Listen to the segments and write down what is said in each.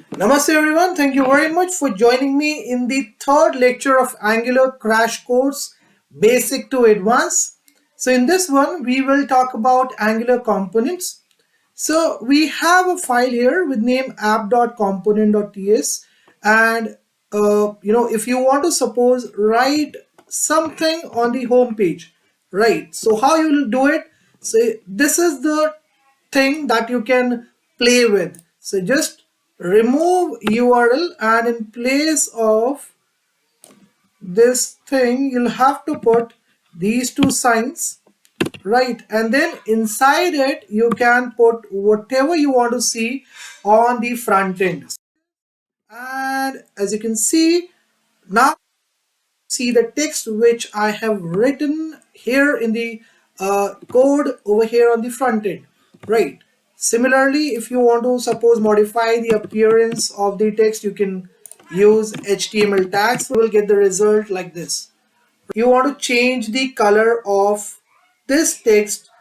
Namaste everyone, thank you very much for joining me in the third lecture of Angular Crash Course Basic to Advanced. So in this one, we will talk about Angular components. So we have a file here with name app.component.ts and if you want to suppose write something on the home page, right? So how you will do it? So this is the thing that you can play with. So just remove URL and in place of this thing you'll have to put these two signs, right? And then inside it you can put whatever you want to see on the front end. And as you can see now, see the text which I have written here in the code over here on the front end, right? Similarly, if you want to suppose modify the appearance of the text, you can use HTML tags. You will get the result like this. You want to change the color of this text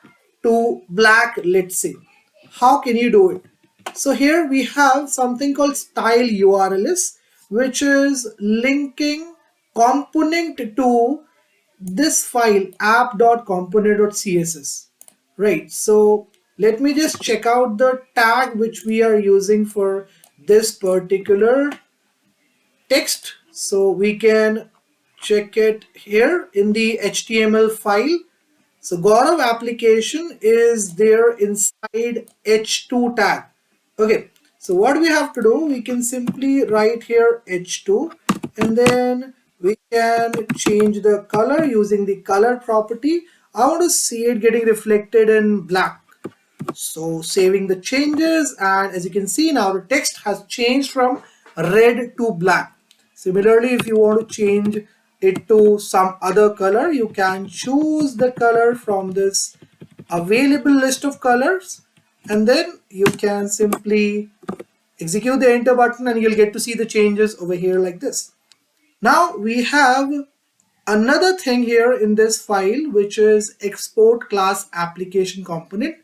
to black, let's say. How can you do it? So here we have something called style URLs, which is linking component to this file app.component.css, right? So let me just check out the tag which we are using for this particular text. So we can check it here in the HTML file. So Gaurav application is there inside h2 tag. Okay, so what we have to do, we can simply write here h2 and then we can change the color using the color property. I want to see it getting reflected in black. So saving the changes, and as you can see now the text has changed from red to black. Similarly, if you want to change it to some other color, you can choose the color from this available list of colors and then you can simply execute the enter button and you'll get to see the changes over here like this. Now we have another thing here in this file, which is export class application component,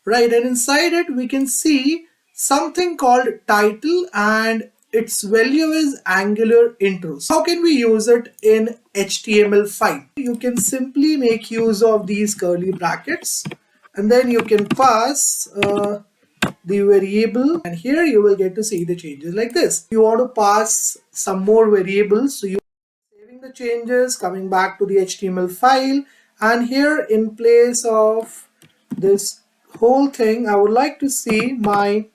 right? And inside it we can see something called title and its value is Angular intros. How can we use it in HTML5? You can simply make use of these curly brackets and then you can pass the variable, and here you will get to see the changes like this. You want to pass some more variables, so you saving the changes, coming back to the HTML file, and here in place of this whole thing I would like to see the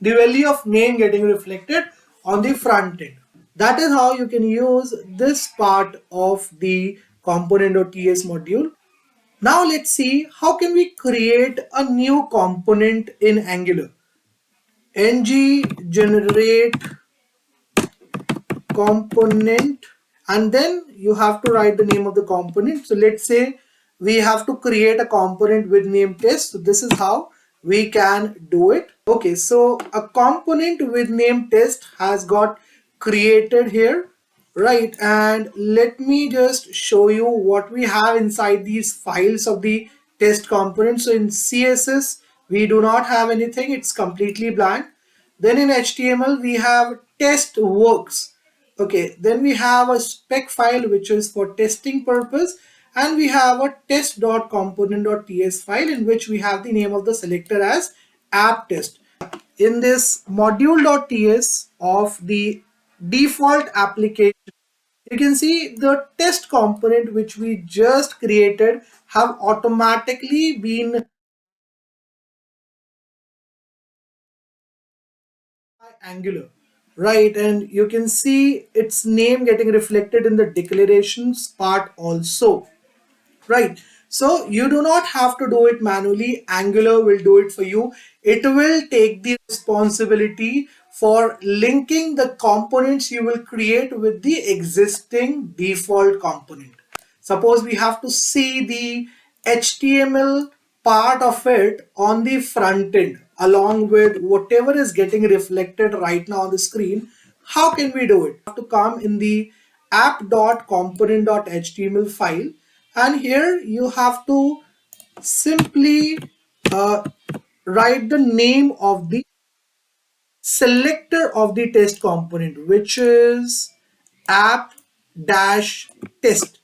value of name getting reflected on the front end. That is how you can use this part of the component.ts module. Now let's see how can we create a new component in Angular. ng generate component, and then you have to write the name of the component. So let's say we have to create a component with name test. So this is how we can do it. Okay, so a component with name test has got created here, right? And let me just show you what we have inside these files of the test component. So in CSS we do not have anything, it's completely blank. Then in HTML we have test works. Okay, then we have a spec file which is for testing purpose, and we have a test.component.ts file in which we have the name of the selector as app test. In this module.ts of the default application, you can see the test component which we just created have automatically been Angular, right? And you can see its name getting reflected in the declarations part also, right? So you do not have to do it manually. Angular will do it for you. It will take the responsibility for linking the components you will create with the existing default component. Suppose we have to see the HTML part of it on the front end along with whatever is getting reflected right now on the screen. How can we do it? We have to come in the app.component.html file, and here you have to simply uh, write the name of the selector of the test component, which is app dash test.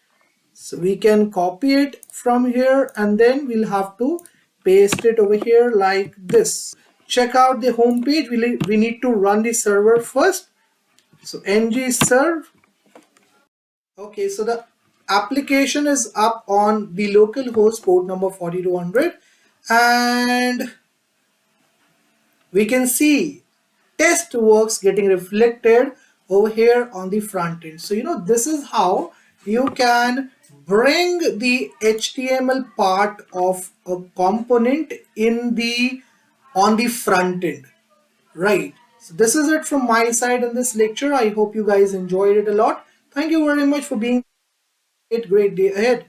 So we can copy it from here and then we'll have to paste it over here like this. Check out the home page. We need to run the server first. So ng serve. Okay, so the application is up on the local host port number 4200 and we can see test works getting reflected over here on the front end. So this is how you can bring the HTML part of a component in the on the front end, right? So this is it from my side in this lecture. I hope you guys enjoyed it a lot. Thank you very much for being. Great day ahead.